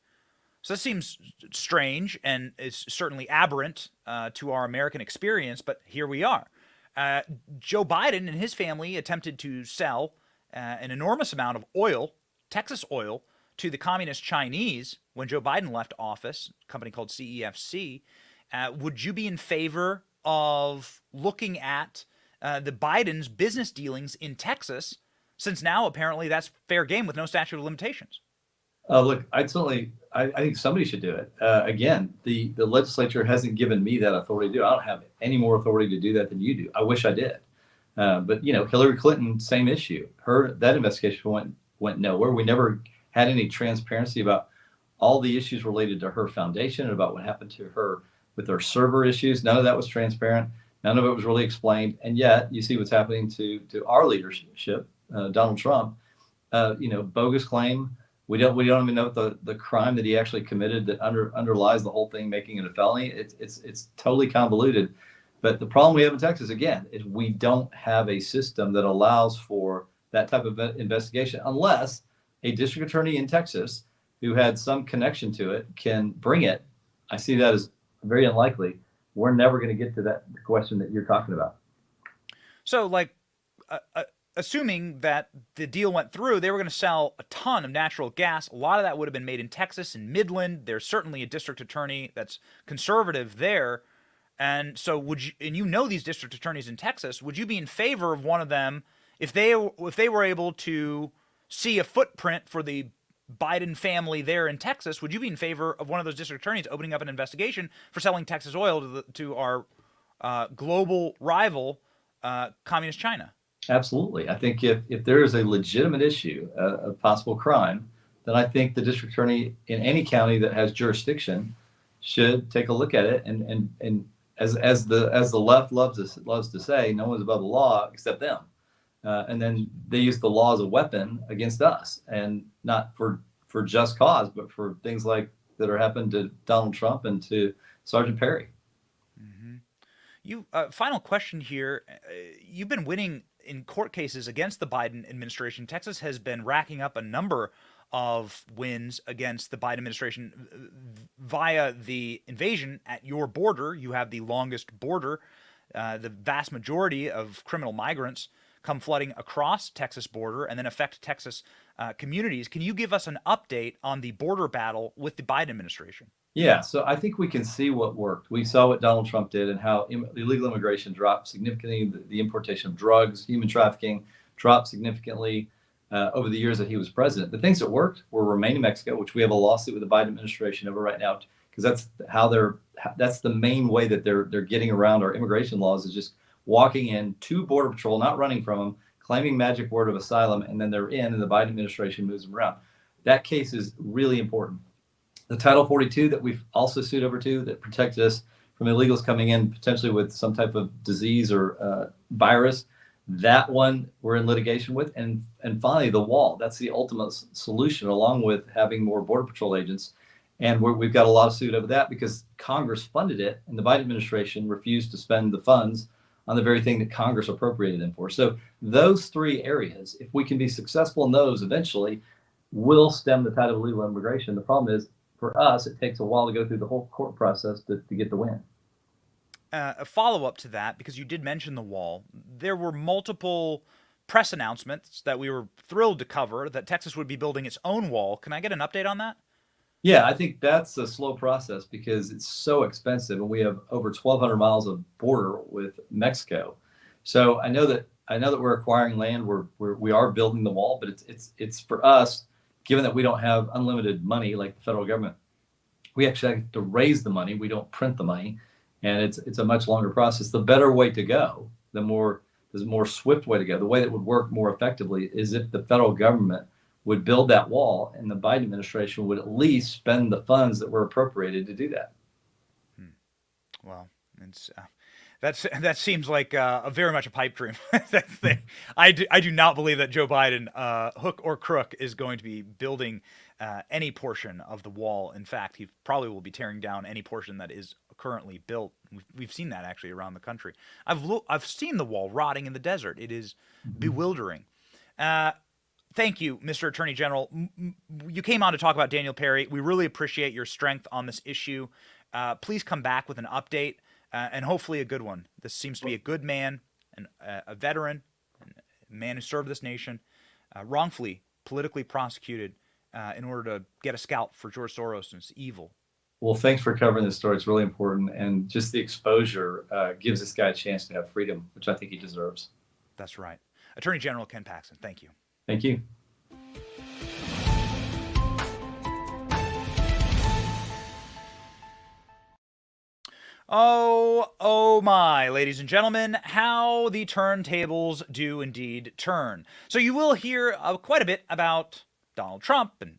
So this seems strange and is certainly aberrant to our American experience, but here we are. Joe Biden and his family attempted to sell an enormous amount of oil, Texas oil, to the communist Chinese when Joe Biden left office, a company called CEFC. Would you be in favor of looking at the Biden's business dealings in Texas, since now apparently that's fair game with no statute of limitations? Look, I think somebody should do it. Again, the legislature hasn't given me that authority to do it. I don't have any more authority to do that than you do. I wish I did. But Hillary Clinton, same issue. That investigation went nowhere. We never had any transparency about all the issues related to her foundation and about what happened to her with her server issues. None of that was transparent. None of it was really explained. And yet you see what's happening to our leadership, Donald Trump, bogus claim. We don't even know the crime that he actually committed that underlies the whole thing, making it a felony. It's totally convoluted. But the problem we have in Texas, again, is we don't have a system that allows for that type of investigation unless a district attorney in Texas who had some connection to it can bring it. I see that as very unlikely. We're never going to get to that question that you're talking about. So, assuming that the deal went through, they were going to sell a ton of natural gas. A lot of that would have been made in Texas, in Midland. There's certainly a district attorney that's conservative there. And so these district attorneys in Texas, would you be in favor of one of them if they were able to see a footprint for the Biden family there in Texas? Would you be in favor of one of those district attorneys opening up an investigation for selling Texas oil to our global rival, communist China? Absolutely. I think if there is a legitimate issue, a possible crime, then I think the district attorney in any county that has jurisdiction should take a look at it. And as the left loves to say, no one's above the law except them. And then they use the law as a weapon against us, and not for just cause, but for things like that are happened to Donald Trump and to Sergeant Perry. You final question here. You've been winning in court cases against the Biden administration. Texas has been racking up a number of wins against the Biden administration via the invasion at your border. You have the longest border. The vast majority of criminal migrants come flooding across Texas border and then affect Texas communities. Can you give us an update on the border battle with the Biden administration? Yeah, so I think we can see what worked. We saw what Donald Trump did and how illegal immigration dropped significantly. The importation of drugs, human trafficking dropped significantly over the years that he was president. The things that worked were remain in Mexico, which we have a lawsuit with the Biden administration over right now, because that's the main way that they're getting around our immigration laws, is just walking in to Border Patrol, not running from them, claiming magic word of asylum, and then they're in, and the Biden administration moves them around. That case is really important. The Title 42 that we've also sued over to, that protected us from illegals coming in potentially with some type of disease or virus, that one we're in litigation with. And finally, the wall. That's the ultimate solution, along with having more Border Patrol agents. And we've got a lawsuit over that because Congress funded it, and the Biden administration refused to spend the funds on the very thing that Congress appropriated them for. So those three areas, if we can be successful in those, eventually will stem the tide of illegal immigration. The problem is, for us, it takes a while to go through the whole court process to get the win. A follow-up to that, because you did mention the wall, there were multiple press announcements that we were thrilled to cover that Texas would be building its own wall. Can I get an update on that? Yeah, I think that's a slow process because it's so expensive, and we have over 1,200 miles of border with Mexico. So I know that we're acquiring land. We are building the wall, but it's for us, given that we don't have unlimited money like the federal government, we actually have to raise the money. We don't print the money, and it's a much longer process. The better way to go, there's a more swift way to go. The way that would work more effectively is if the federal government would build that wall, and the Biden administration would at least spend the funds that were appropriated to do that. Well, it's that seems like very much a pipe dream. I do not believe that Joe Biden, hook or crook, is going to be building any portion of the wall. In fact, he probably will be tearing down any portion that is currently built. We've seen that actually around the country. I've seen the wall rotting in the desert. It is bewildering. Thank you, Mr. Attorney General. You came on to talk about Daniel Perry. We really appreciate your strength on this issue. Please come back with an update, and hopefully a good one. This seems to be a good man, and a veteran, a man who served this nation, wrongfully, politically prosecuted in order to get a scalp for George Soros, and it's evil. Well, thanks for covering this story. It's really important, and just the exposure gives this guy a chance to have freedom, which I think he deserves. That's right. Attorney General Ken Paxton, thank you. Thank you. Oh my, ladies and gentlemen, how the turntables do indeed turn. So you will hear quite a bit about Donald Trump and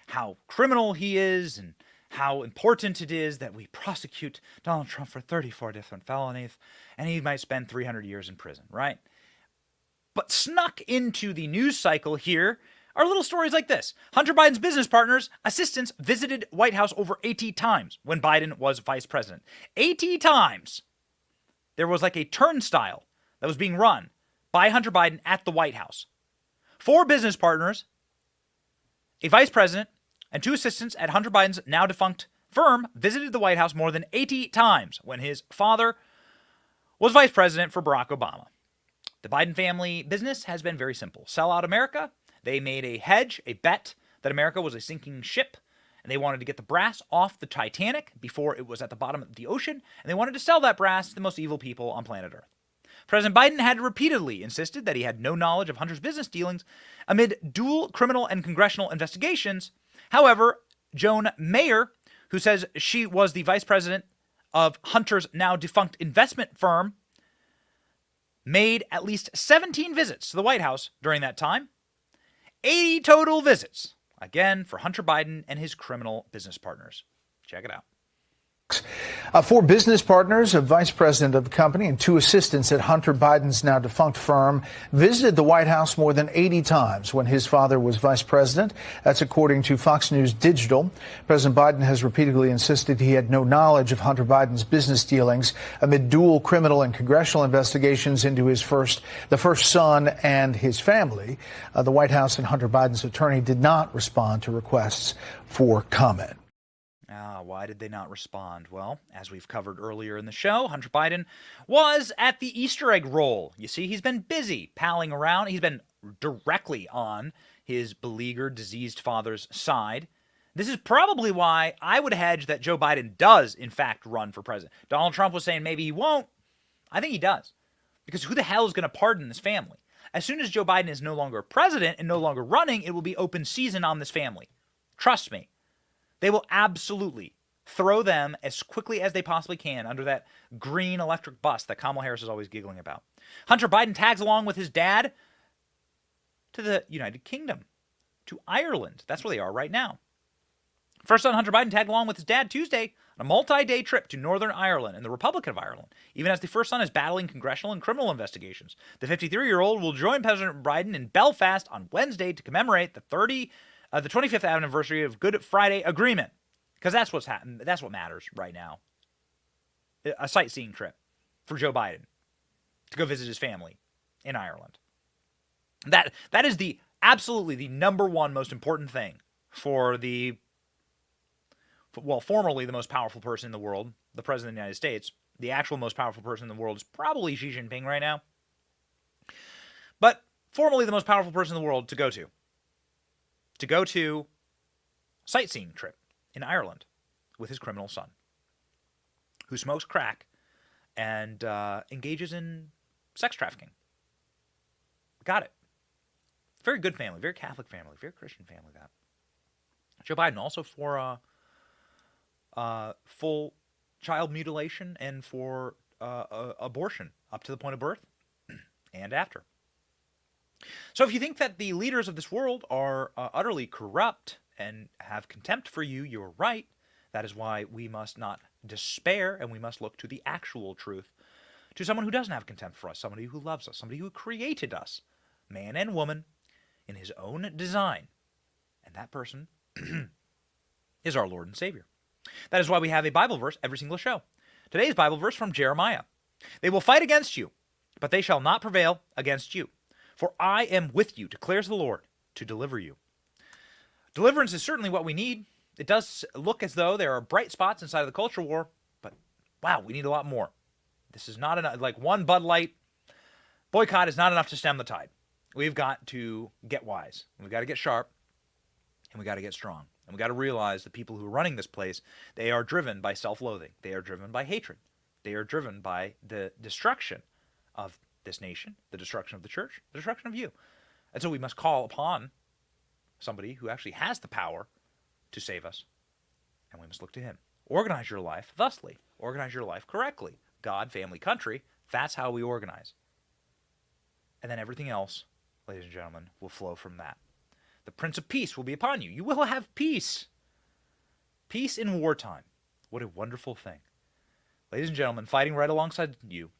how criminal he is and how important it is that we prosecute Donald Trump for 34 different felonies, and he might spend 300 years in prison, right? But snuck into the news cycle here are little stories like this. Hunter Biden's business partners, assistants, visited White House over 80 times when Biden was vice president. 80 times. There was like a turnstile that was being run by Hunter Biden at the White House. 4 business partners, a vice president, and 2 assistants at Hunter Biden's now defunct firm visited the White House more than 80 times when his father was vice president for Barack Obama. The Biden family business has been very simple. Sell out America. They made a hedge, a bet that America was a sinking ship, and they wanted to get the brass off the Titanic before it was at the bottom of the ocean, and they wanted to sell that brass to the most evil people on planet Earth. President Biden had repeatedly insisted that he had no knowledge of Hunter's business dealings amid dual criminal and congressional investigations. However, Joan Mayer, who says she was the vice president of Hunter's now defunct investment firm, made at least 17 visits to the White House during that time. 80 total visits, again, for Hunter Biden and his criminal business partners. Check it out. 4 business partners, a vice president of the company, and 2 assistants at Hunter Biden's now defunct firm visited the White House more than 80 times when his father was vice president. That's according to Fox News Digital. President Biden has repeatedly insisted he had no knowledge of Hunter Biden's business dealings amid dual criminal and congressional investigations into the first son and his family. The White House and Hunter Biden's attorney did not respond to requests for comment. Why did they not respond? Well, as we've covered earlier in the show, Hunter Biden was at the Easter egg roll. You see, he's been busy palling around. He's been directly on his beleaguered, diseased father's side. This is probably why I would hedge that Joe Biden does, in fact, run for president. Donald Trump was saying maybe he won't. I think he does. Because who the hell is going to pardon this family? As soon as Joe Biden is no longer president and no longer running, it will be open season on this family. Trust me. They will absolutely throw them as quickly as they possibly can under that green electric bus that Kamala Harris is always giggling about. Hunter Biden tags along with his dad to the United Kingdom, to Ireland. That's where they are right now. First son Hunter Biden tagged along with his dad Tuesday on a multi-day trip to Northern Ireland and the Republic of Ireland, even as the first son is battling congressional and criminal investigations. The 53-year-old will join President Biden in Belfast on Wednesday to commemorate the 25th anniversary of Good Friday Agreement, because that's what's happened. That's what matters right now. A sightseeing trip for Joe Biden to go visit his family in Ireland. That is absolutely the number one most important thing for formerly the most powerful person in the world, the President of the United States. The actual most powerful person in the world is probably Xi Jinping right now. But formerly the most powerful person in the world to go to sightseeing trip in Ireland with his criminal son, who smokes crack and engages in sex trafficking. Got it. Very good family, very Catholic family, very Christian family, that. Joe Biden also for full child mutilation and for abortion up to the point of birth and after. So if you think that the leaders of this world are utterly corrupt and have contempt for you, you're right. That is why we must not despair and we must look to the actual truth, to someone who doesn't have contempt for us, somebody who loves us, somebody who created us, man and woman, in his own design. And that person is our Lord and Savior. That is why we have a Bible verse every single show. Today's Bible verse from Jeremiah. They will fight against you, but they shall not prevail against you. For I am with you, declares the Lord, to deliver you. Deliverance is certainly what we need. It does look as though there are bright spots inside of the culture war, but wow, we need a lot more. This is not enough. Like one Bud Light boycott is not enough to stem the tide. We've got to get wise. We've got to get sharp, and we got to get strong. And we got to realize the people who are running this place, they are driven by self-loathing. They are driven by hatred. They are driven by the destruction of this nation, the destruction of the church, the destruction of you. And so we must call upon somebody who actually has the power to save us, and we must look to him. Organize your life thusly. Organize your life correctly. God, family, country, that's how we organize. And then everything else, ladies and gentlemen, will flow from that. The Prince of Peace will be upon you. You will have peace. Peace in wartime. What a wonderful thing. Ladies and gentlemen, fighting right alongside you,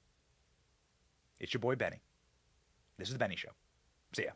it's your boy Benny. This is The Benny Show. See ya.